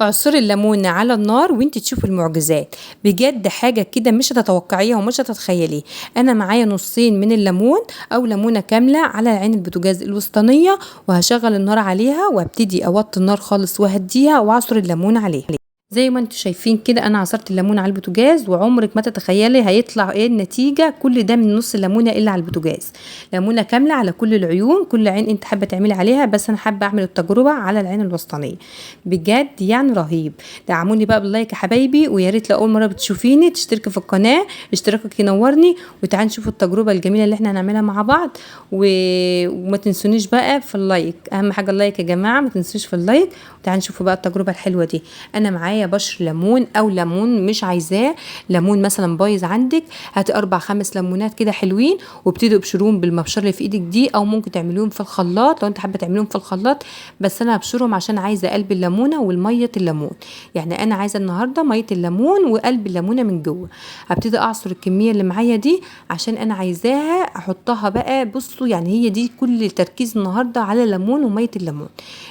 اعصري الليمون على النار وانت تشوفي المعجزات. بجد حاجة كده مش هتتوقعيها ومش هتتخيليه. انا معايا نصين من الليمون او ليمونة كاملة على عين البوتاجاز الوسطانية، وهشغل النار عليها وابتدي اوطي النار خالص واهديها واعصر الليمون عليها. زي ما انتم شايفين كده انا عصرت الليمون على البوتاجاز، وعمرك ما تتخيلي هيطلع ايه النتيجه. كل ده من نص ليمونه اللي على البوتاجاز، ليمونه كامله على كل العيون، كل عين انت حابه تعملي عليها، بس انا حابه اعمل التجربه على العين الوسطانيه. بجد يعني رهيب. دعموني بقى باللايك يا حبايبي، ويا ريت لو اول مره بتشوفيني تشتركي في القناه، اشتراكك ينورني، وتعالوا نشوفوا التجربه الجميله اللي احنا هنعملها مع بعض. وما تنسونيش بقى في اللايك، اهم حاجه اللايك يا جماعه، ما تنسوش في اللايك. وتعالوا نشوفوا بقى التجربه الحلوه دي. انا معايا بشر ليمون او ليمون مش عايزاه، ليمون مثلا بايظ عندك، هاتي 4-5 ليمونات كده حلوين وابتدي ابشرهم بالمبشره اللي في ايدك دي، او ممكن تعمليهم في الخلاط لو انت حابه تعمليهم في الخلاط. بس انا هبشرهم عشان عايزه قلب الليمونه والميه الليمون، يعني انا عايزه النهارده ميه الليمون وقلب الليمونه من جوه. هبتدي اعصر الكميه اللي معايا دي عشان انا عايزاها احطها بقى. بصوا يعني هي دي كل التركيز النهارده على الليمون وميه الليمون.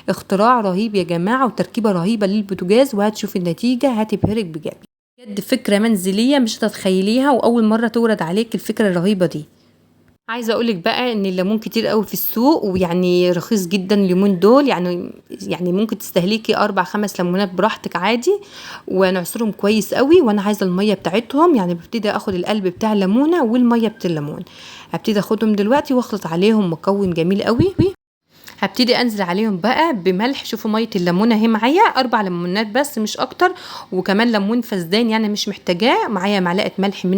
اختراع رهيب يا جماعه وتركيبه رهيبه للبوتاجاز، وهتشوفي النتيجه هتبهرك بجد. بجد فكره منزليه مش هتتخيليها، واول مره تورد عليك الفكره الرهيبه دي. عايزه اقولك بقى ان الليمون كتير قوي في السوق، ويعني رخيص جدا اليومين دول، يعني ممكن تستهلكي 4-5 ليمونات براحتك عادي، ونعصرهم كويس قوي. وانا عايزه الميه بتاعتهم، يعني ببتدي اخد القلب بتاع الليمونه والميه بتاع الليمون، هبتدي اخدهم دلوقتي واخلط عليهم مكون جميل قوي. هبتدي انزل عليهم بقى بملح. شوفوا ميه الليمونه اهي معايا 4 ليمونات بس مش اكتر، وكمان ليمون فسدان يعني مش محتاجاه. معايا معلقه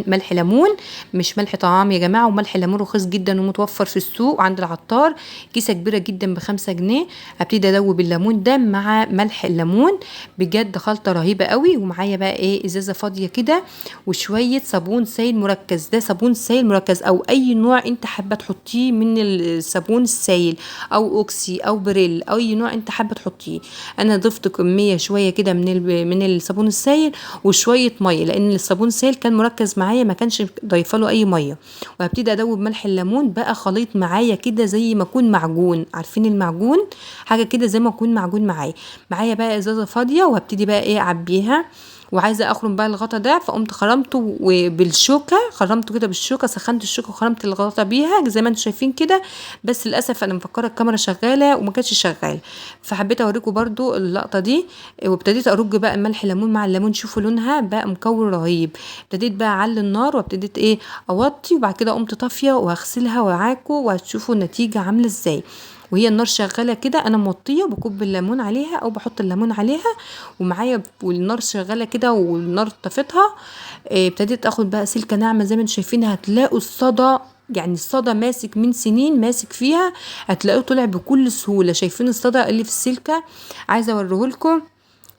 ملح ليمون، مش ملح طعام يا جماعه، وملح ليمون رخيص جدا ومتوفر في السوق عند العطار، كيسه كبيره جدا ب5 جنيه. هبتدي ادوب الليمون ده مع ملح الليمون، بجد خلطه رهيبه قوي. ومعايا بقى ايه ازازه فاضيه كده وشويه صابون سائل مركز. ده صابون سائل مركز او اي نوع انت حابه تحطيه من الصابون السائل، او اوكسي او بريل او اي نوع انت حابه تحطيه. انا ضفت كميه شويه كده من الصابون السائل وشويه ميه، لان الصابون السائل كان مركز معايا ما كانش ضايفه له اي ميه. وهبتدي ادوب ملح الليمون بقى خليط معايا كده زي ما يكون معجون. عارفين المعجون؟ حاجه كده زي ما يكون معجون معايا بقى ازازه فاضيه، وهبتدي بقى ايه اعبيها. وعايزه اخرم بقى الغطا ده، فقمت خرمته وبالشوكه، خرمته كده بالشوكه، سخنت الشوكه وخرمت الغطا بيها زي ما انتم شايفين كده. بس للاسف انا مفكره الكاميرا شغاله وما كانتش شغاله، فحبيت اوريكم برضو اللقطه دي. وابتديت ارج بقى ملح ليمون مع الليمون، شوفوا لونها بقى مكون رهيب. ابتديت بقى اعلي النار وابتديت ايه اوطي، وبعد كده قمت طافيه وهغسلها وعاكم وهتشوفوا النتيجه عامله ازاي. وهي النار شغاله كده انا موطيه وبكب الليمون عليها او بحط الليمون عليها ومعايا، والنار شغاله كده والنار طفتها. ابتديت اخد بقى سلكه ناعمه زي ما انتم شايفين. هتلاقوا الصدى، يعني الصدى ماسك من سنين ماسك فيها، هتلاقوه طلع بكل سهوله. شايفين الصدى اللي في السلكه؟ عايزه اوريهولكم.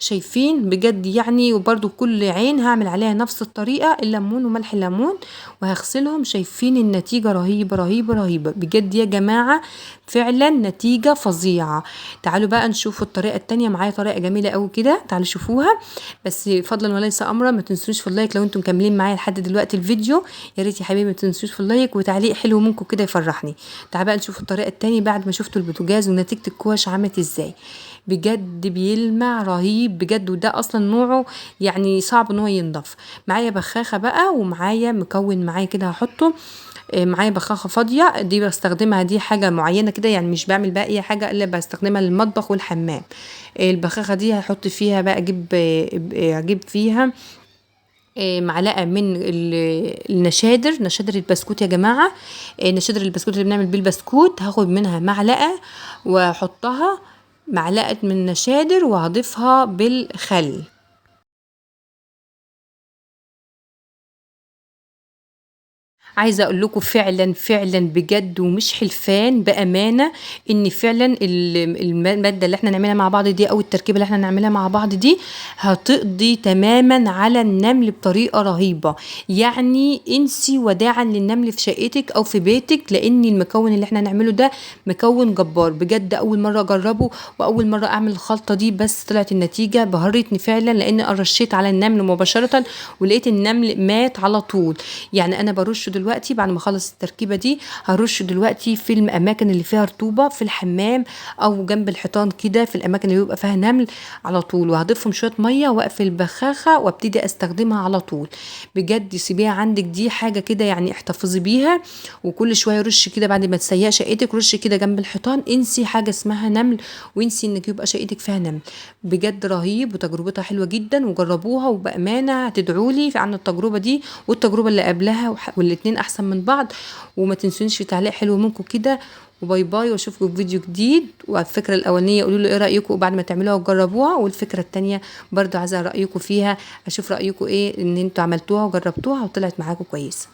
شايفين بجد يعني. وبرده كل عين هعمل عليها نفس الطريقه، الليمون وملح الليمون وهغسلهم. شايفين النتيجه رهيبه رهيبه رهيبه بجد يا جماعه، فعلا نتيجه فظيعه. تعالوا بقى نشوف الطريقه التانية. معايا طريقه جميله قوي كده، تعالوا شوفوها. بس فضلا وليس امرا ما تنسوش في اللايك لو انتم مكملين معايا لحد دلوقتي الفيديو. يا ريت يا حبيبي ما تنسوش في اللايك وتعليق حلو منكم كده يفرحني. تعالوا بقى نشوف الطريقه التانية بعد ما شفتوا البوتاجاز ونتيجه الكواش عملت ازاي. بجد بيلمع رهيب بجد، وده اصلا نوعه يعني صعب ان هو ينضف. معايا بخاخه بقى، ومعايا مكون معايا كده هحطه. معايا بخاخه فاضيه دي بستخدمها، دي حاجه معينه كده، يعني مش بعمل بقى اي حاجه الا بستخدمها للمطبخ والحمام. البخاخه دي هحط فيها بقى، اجيب فيها معلقه من نشادر البسكوت يا جماعه. نشادر البسكوت اللي بنعمل بيه البسكوت، هاخد منها معلقه واحطها، معلقه من نشادر، وهضيفها بالخل. عايزه اقول لكم فعلا فعلا بجد ومش حلفان بامانه، ان فعلا الماده اللي احنا نعملها مع بعض دي، او التركيبه اللي احنا نعملها مع بعض دي، هتقضي تماما على النمل بطريقه رهيبه. يعني انسي وداعا للنمل في شقتك او في بيتك، لان المكون اللي احنا نعمله ده مكون جبار بجد. اول مره اجربه واول مره اعمل الخلطه دي، بس طلعت النتيجه بهرتني فعلا، لان رشيت على النمل مباشره ولقيت النمل مات على طول. يعني انا برشه دلوقتي دلوقتي بعد ما اخلص التركيبه دي هرش دلوقتي في الاماكن اللي فيها رطوبه في الحمام او جنب الحيطان كده، في الاماكن اللي بيبقى فيها نمل على طول، وهضيفهم شويه ميه واقفل البخاخه وابتدي استخدمها على طول. بجد سيبيها عندك، دي حاجه كده يعني احتفظي بيها، وكل شويه رش كده بعد ما تسيقي شقتك، رش كده جنب الحيطان، انسي حاجه اسمها نمل وانسي انك يبقى شقتك فيها نمل. بجد رهيب وتجربتها حلوه جدا، وجربوها وبامانه هتدعولي عن التجربه دي والتجربه اللي قبلها، والاتنين احسن من بعض. وما تنسونيش في تعليق حلو منكم كده، وباي باي، واشوفكم في فيديو جديد. والفكره الاولانيه قولوا لي ايه رايكم بعد ما تعملوها وتجربوها، والفكره الثانيه برضو عايزه رايكم فيها، اشوف رايكم ايه ان انتوا عملتوها وجربتوها وطلعت معاكم كويسه.